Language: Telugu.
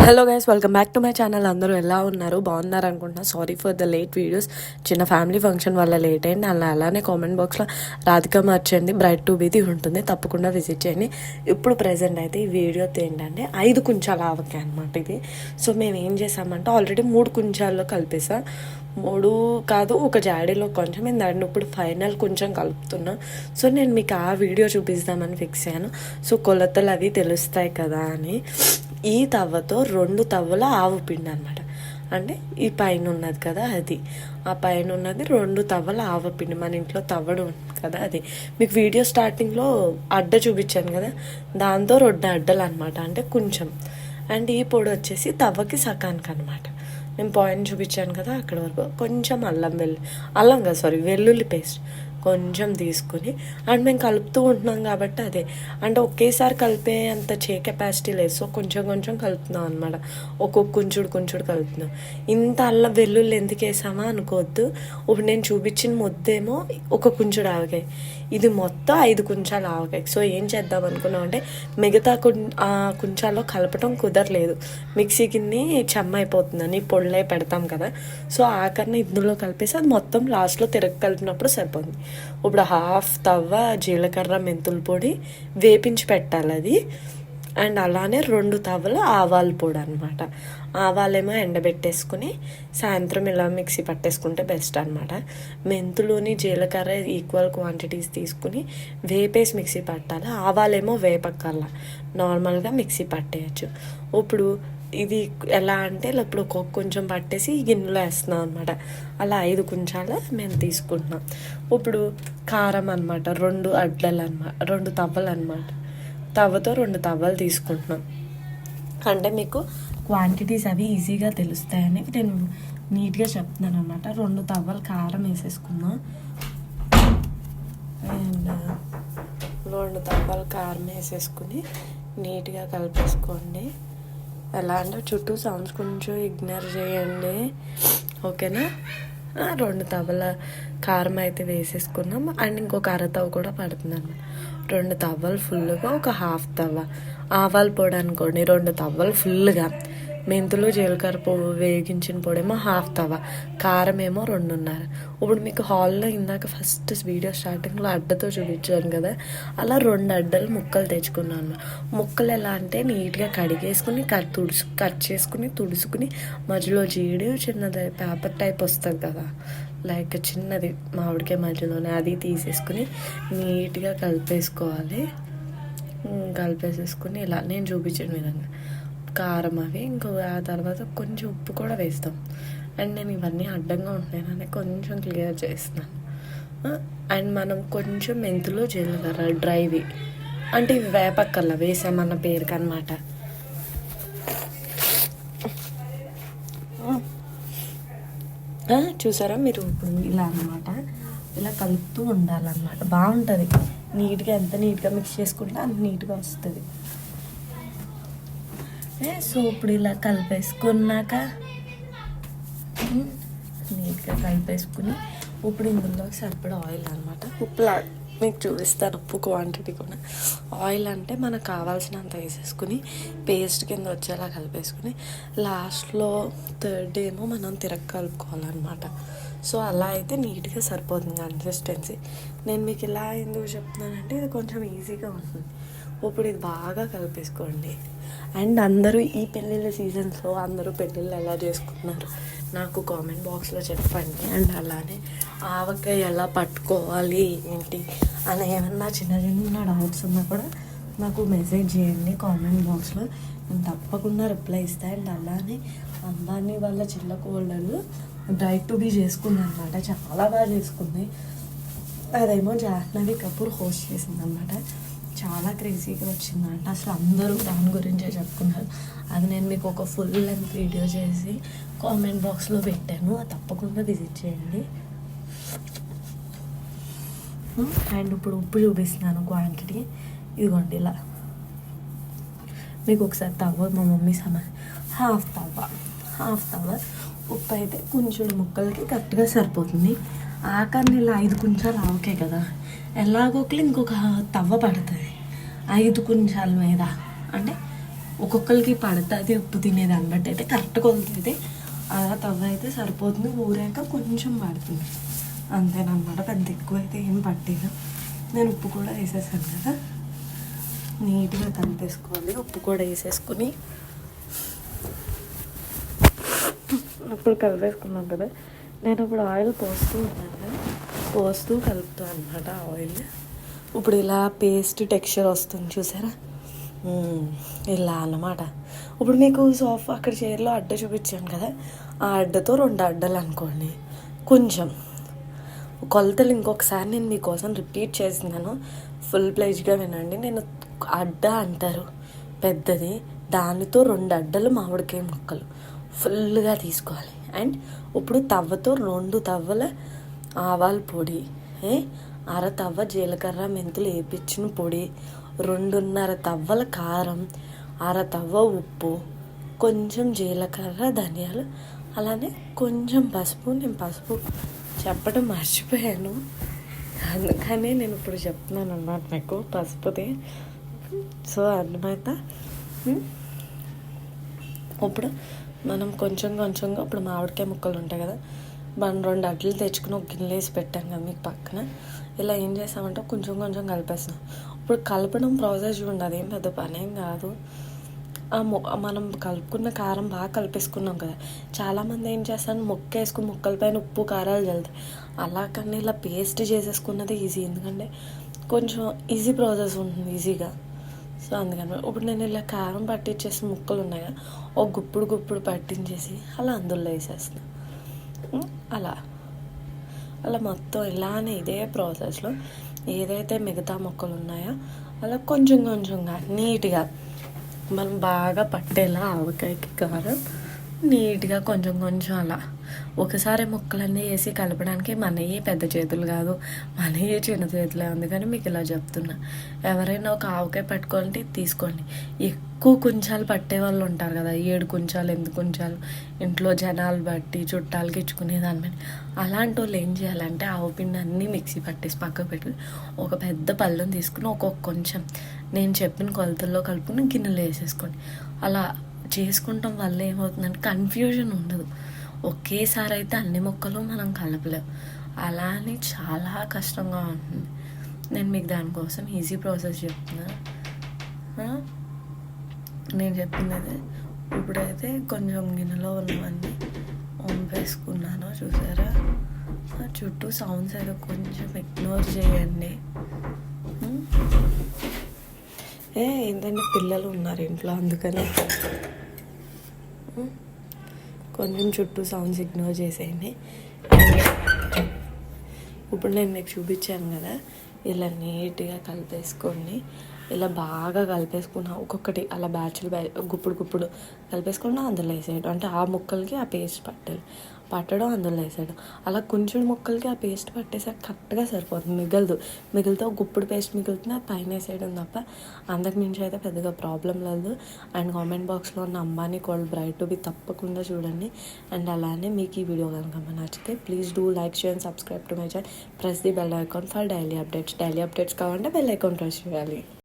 Hello guys, welcome back to my channel. అందరూ ఎలా ఉన్నారు? బాగున్నారు అనుకుంటున్నా. Sorry for the late videos. చిన్న ఫ్యామిలీ ఫంక్షన్ వల్ల లేట్ అయింది. అలానే కామెంట్ బాక్స్లో రాధిక మార్చండి బ్రైట్ టు బీది ఉంటుంది, తప్పకుండా విజిట్ చేయండి. ఇప్పుడు ప్రజెంట్ అయితే ఈ వీడియోతో ఏంటంటే 5 కుంచాలు ఆవకాయ అనమాట ఇది. సో మేము ఏం చేసామంటే ఆల్రెడీ 3 కుంచాల్లో కలిపేసా. 3 కాదు, ఒక జాడీలో కొంచెం నేను దాన్ని ఇప్పుడు ఫైనల్ కొంచెం కలుపుతున్నా. సో నేను మీకు ఆ వీడియో చూపిస్తామని ఫిక్స్ అయ్యాను. సో కొలతలు అవి తెలుస్తాయి కదా అని ఈ తవ్వతో 2 తవ్వల ఆవు పిండి అనమాట. అంటే ఈ పైన ఉన్నది కదా అది, ఆ పైన ఉన్నది 2 తవ్వల ఆవపిండి. మన ఇంట్లో తవ్వడం కదా అది. మీకు వీడియో స్టార్టింగ్లో అడ్డ చూపించాను కదా, దాంతో 2 అడ్డలు అనమాట, అంటే కొంచెం. అండ్ ఈ పొడి వచ్చేసి తవ్వకి సకానికి అనమాట. నేను పాయింట్ చూపించాను కదా అక్కడ వరకు. కొంచెం వెల్లుల్లి పేస్ట్ కొంచెం తీసుకుని, అండ్ మేము కలుపుతూ ఉంటున్నాం కాబట్టి అదే, అంటే ఒకేసారి కలిపే అంత కెపాసిటీ లేదు. సో కొంచెం కొంచెం కలుపుతున్నాం అనమాట. ఒక్కొక్క కొంచుడు కలుపుతున్నాం. ఇంత అల్లం వెల్లుల్లి ఎందుకు వేసామా అనుకోవద్దు. ఇప్పుడు నేను చూపించిన ముద్దేమో ఒక కొంచుడు ఆవకాయ, ఇది మొత్తం 5 కుంచాలు ఆవకాయ. సో ఏం చేద్దాం అనుకున్నాం అంటే మిగతా కుంచాల్లో కలపటం కుదరలేదు, మిక్సీ కింద చెమ్మ అయిపోతుందని పొళ్ళే పెడతాం కదా. సో ఆఖరిని ఇందులో కలిపేసి అది మొత్తం లాస్ట్లో కలిపినప్పుడు సరిపోతుంది. ఇప్పుడు 1/2 తవ్వ జీలకర్ర మెంతుల పొడి వేపించి పెట్టాలి అది. అండ్ అలానే 2 తవ్వలు ఆవాల పొడి అనమాట. ఆవాలేమో ఎండబెట్టేసుకుని సాయంత్రం ఇలా మిక్సీ పట్టేసుకుంటే బెస్ట్ అనమాట. మెంతులుని జీలకర్ర ఈక్వల్ క్వాంటిటీస్ తీసుకుని వేపేసి మిక్సీ పట్టాలి. ఆవాలేమో వేపక్కల్లా నార్మల్గా మిక్సీ పట్టేయచ్చు. ఇప్పుడు ఇది ఎలా అంటే ఇప్పుడు కొంచెం పట్టేసి గిన్నెలో వేస్తున్నాం అనమాట. అలా 5 కుంచాలు మేము తీసుకుంటున్నాం. ఇప్పుడు కారం అనమాట, 2 అడ్డలు అనమాట, 2 తవ్వలు అనమాట. తవ్వతో 2 తవ్వలు తీసుకుంటున్నాం. అంటే మీకు క్వాంటిటీస్ అవి ఈజీగా తెలుస్తాయని నేను నీట్గా చెప్తున్నాను అనమాట. 2 తవ్వలు కారం వేసేసుకున్నాం. అండ్ 2 తవ్వలు కారం వేసేసుకుని నీట్గా కలిపేసుకోండి. ఎలా అంటే చుట్టూ సౌండ్స్ కొంచెం ఇగ్నోర్ చేయండి, ఓకేనా. 2 తవ్వల కారం అయితే వేసేసుకున్నాం. అండ్ ఇంకొక అరతవ్వ కూడా పడుతుంది అనమాట. 2 తవ్వలు ఫుల్గా, ఒక 1/2 తవ్వ ఆవాల పొడి అనుకోండి, 2 తవ్వలు ఫుల్గా. మెంతులు జీలకర్ర వేగించిన పొడేమో 1/2 తవ్వ, కారం ఏమో 2.5. ఇప్పుడు మీకు హాల్లో ఇందాక ఫస్ట్ వీడియో స్టార్టింగ్లో అడ్డతో చూపించాను కదా, అలా 2 అడ్డలు ముక్కలు తెచ్చుకున్నాను. ముక్కలు ఎలా అంటే నీట్గా కడిగేసుకుని కట్ చేసుకుని తుడుచుకుని మధ్యలో జీడి చిన్నది పేపర్ టైప్ వస్తుంది కదా, లైక్ చిన్నది మామిడికాయ మధ్యలోనే, అది తీసేసుకుని నీట్గా కలిపేసుకోవాలి. కలిపేసేసుకుని ఇలా నేను చూపించిన విధంగా కారం అవి ఆ తర్వాత కొంచెం ఉప్పు కూడా వేస్తాం. అండ్ నేను ఇవన్నీ అడ్డంగా ఉంటున్నాయని కొంచెం క్లియర్ చేస్తున్నాను. అండ్ మనం కొంచెం మెంతులు జీలకర్ర డ్రైవి, అంటే ఇవి వేపక్కల్లా వేసామన్న పేరుకి అనమాట. చూసారా మీరు, ఇప్పుడు ఇలా అనమాట, ఇలా కలుపుతూ ఉండాలన్నమాట. బాగుంటుంది నీట్గా, ఎంత నీట్గా మిక్స్ చేసుకుంటే అంత నీట్గా వస్తుంది. సో ఇప్పుడు ఇలా కలిపేసుకున్నాక నీట్గా కలిపేసుకుని ఇప్పుడు ఇందులో సరిపడా ఆయిల్ అనమాట. ఉప్పు మీకు చూపిస్తాను, ఉప్పు క్వాంటిటీ కూడా. ఆయిల్ అంటే మనకు కావాల్సినంత వేసేసుకుని పేస్ట్ కింద వచ్చేలా కలిపేసుకుని లాస్ట్లో 3rd ఏమో మనం కలుపుకోవాలన్నమాట. సో అలా అయితే నీట్గా సరిపోతుంది కన్సిస్టెన్సీ. నేను మీకు ఇలా ఎందుకు చెప్తున్నానంటే ఇది కొంచెం ఈజీగా ఉంటుంది. ఇప్పుడు ఇది బాగా కలిపేసుకోండి. అండ్ అందరూ ఈ పెళ్ళిళ్ళ సీజన్స్లో అందరూ పెళ్ళిళ్ళు ఎలా చేసుకున్నారు నాకు కామెంట్ బాక్స్లో చెప్పండి. అండ్ అలానే ఆవకాయ ఎలా పట్టుకోవాలి ఏంటి అని ఏమన్నా చిన్న డౌట్స్ ఉన్నా కూడా నాకు మెసేజ్ చేయండి కామెంట్ బాక్స్లో, నేను తప్పకుండా రిప్లై ఇస్తాను. అండ్ అలానే అంబానీ వాళ్ళ చిల్ల కోళ్ళలు బ్రైట్ టు బీ చేసుకుంది అనమాట, చాలా బాగా చేసుకుంది. అదేమో జాహ్నవి కపూర్ హోస్ట్ చేసింది అనమాట. చాలా క్రేజీగా వచ్చిందంట, అసలు అందరూ దాని గురించే చెప్పుకున్నారు. అది నేను మీకు ఒక ఫుల్ లెంత్ వీడియో చేసి కామెంట్ బాక్స్లో పెట్టాను, అది తప్పకుండా విజిట్ చేయండి. అండ్ ఇప్పుడు ఉప్పు చూపిస్తున్నాను క్వాంటిటీ. ఇదిగోండి ఇలా మీకు ఒకసారి తవ్వ మా మమ్మీ హాఫ్ తవ్వ ఉప్పు అయితే కొంచెం ముక్కలకి కరెక్ట్గా సరిపోతుంది. ఆఖరిని ఇలా 5 కుంచాలు ఆవకాయ కదా, ఎలాగోకలు ఇంకొక తవ్వ పడుతుంది 5 కుంచాల మీద. అంటే ఒక్కొక్కరికి పడుతుంది ఉప్పు తినేదాన్ని బట్టి అయితే కరెక్ట్ కొలుతుంది. అలా తవ్వ అయితే సరిపోతుంది, ఊరాక కొంచెం పడుతుంది అంతేనమాట. పెద్ద ఎక్కువ అయితే ఏం పట్టేది. నేను ఉప్పు కూడా వేసేసాను కదా, నీట్గా కలిపేసుకోవాలి. ఉప్పు కూడా వేసేసుకుని ఇప్పుడు కలిపేసుకున్నాం కదా. నేను ఇప్పుడు ఆయిల్ పోస్తూ కలుపుతాను అనమాట ఆయిల్. ఇప్పుడు ఇలా పేస్ట్ టెక్స్చర్ వస్తుంది చూసారా, ఇలా అన్నమాట. ఇప్పుడు మీకు అక్కడ చీరలో అడ్డ చూపించాను కదా, ఆ అడ్డతో 2 అడ్డలు అనుకోండి. కొంచెం కొలతలు ఇంకొకసారి నేను మీకోసం రిపీట్ చేస్తున్నాను, ఫుల్ ప్లేజ్గా వినండి. నేను అడ్డ అంటారు పెద్దది, దానితో 2 అడ్డలు మామిడికాయ ముక్కలు ఫుల్గా తీసుకోవాలి. అండ్ ఇప్పుడు తవ్వతో 2 తవ్వల ఆవాల పొడి, 1/2 తవ్వ జీలకర్ర మెంతులు వేపించిన పొడి, 2.5 తవ్వల కారం, 1/2 తవ్వ ఉప్పు, కొంచెం జీలకర్ర ధనియాలు, అలానే కొంచెం పసుపు. నేను పసుపు చెప్పడం మర్చిపోయాను, అందుకనే నేను ఇప్పుడు చెప్తున్నాను అన్నమాట మీకు పసుపుది. సో అన్నమాట. ఇప్పుడు మనం కొంచెంగా ఇప్పుడు మామిడికాయ ముక్కలు ఉంటాయి కదా, మనం 2 అడ్డలు తెచ్చుకుని ఒక గిన్నెలు వేసి పెట్టాం కదా మీకు పక్కన. ఇలా ఏం చేస్తామంటే కొంచెం కలిపేస్తాం. ఇప్పుడు కలపడం ప్రాసెస్ చూడండి, అదేం పెద్ద పనేం కాదు. మనం కలుపుకున్న కారం బాగా కలిపేసుకున్నాం కదా. చాలామంది ఏం చేస్తాను ముక్క వేసుకుని ముక్కల పైన ఉప్పు కారాలు చల్లుతాయి. అలా కన్నా ఇలా పేస్ట్ చేసేసుకున్నది ఈజీ, ఎందుకంటే కొంచెం ఈజీ ప్రాసెస్ ఉంటుంది ఈజీగా. సో అందుకని ఇప్పుడు నేను ఇలా కారం పట్టించేసిన ముక్కలు ఉన్నాయి కదా, ఒక గుప్పుడు పట్టించేసి అలా అందులో వేసేస్తాను. అలా మొత్తం ఇలానే ఇదే ప్రాసెస్లో ఏదైతే మిగతా ముక్కలు ఉన్నాయో అలా కొంచెంగా నీట్గా మనం బాగా పట్టేలా ఆవకాయకి కారం నీట్గా కొంచెం అలా ఒకసారి ముక్కలన్నీ వేసి కలపడానికి మనయే పెద్ద చేతులు కాదు, మనయే చిన్న చేతులే. అందుకని మీకు ఇలా చెప్తున్నా. ఎవరైనా ఒక ఆవకాయ పట్టుకోవాలంటే తీసుకోండి. ఎక్కువ కుంచాలు పట్టే వాళ్ళు ఉంటారు కదా, 7 కుంచాలు 8 కుంచాలు ఇంట్లో జనాలు బట్టి చుట్టాలకి ఇచ్చుకునే దాని మీద. అలాంటి వాళ్ళు ఏం చేయాలంటే ఆవపిండి అన్నీ మిక్సీ పట్టేసి పక్కకు పెట్టి ఒక పెద్ద పళ్ళెం తీసుకుని ఒక్కొక్క కొంచెం నేను చెప్పిన కొలతల్లో కలుపుకుని గిన్నెలో వేసేసుకోండి. అలా చేసుకుంటాం వల్ల ఏమవుతుందంటే కన్ఫ్యూజన్ ఉండదు. ఒకేసారి అయితే అన్ని మొక్కలు మనం కలపలేం, అలా అని చాలా కష్టంగా ఉంటుంది. నేను మీకు దానికోసం ఈజీ ప్రాసెస్ చెప్తున్నా. నేను చెప్పింది అదే. ఇప్పుడైతే కొంచెం గిన్నెలో ఉన్నవన్నీ వంపేసుకున్నాను చూసారా. చుట్టూ సౌండ్స్ అయితే కొంచెం ఇగ్నోర్ చేయండి. ఏంటంటే పిల్లలు ఉన్నారు ఇంట్లో, అందుకని కొంచెం చుట్టూ సౌండ్స్ ఇగ్నోర్ చేసేయండి. ఇప్పుడు నేను మీకు చూపించాను కదా, ఇలా నీట్గా కలిపేసుకోండి. ఇలా బాగా కలిపేసుకున్న ఒక్కొక్కటి అలా బ్యాచ్లు గుప్పుడు కలిపేసుకున్నా అందులో వేసేయడం. అంటే ఆ ముక్కలకి ఆ పేస్ట్ పట్టడం అందులో వేసేయడం. అలా కొంచెం ముక్కలకి ఆ పేస్ట్ పట్టేసాక కరెక్ట్గా సరిపోతుంది, మిగిలితే ఒక గుప్పుడు పేస్ట్ మిగులుతుంది, అది పైన వేసేయడం తప్ప అంతకు మించి అయితే పెద్దగా ప్రాబ్లం లేదు. అండ్ కామెంట్ బాక్స్లో ఉన్న Ambani cold bright to be తప్పకుండా చూడండి. అండ్ అలానే మీకు ఈ వీడియో కనుక నచ్చితే please do like, share and subscribe to my channel. Press the bell icon for daily updates కావాలంటే బెల్ ఐకాన్ ప్రెస్ చేయాలి.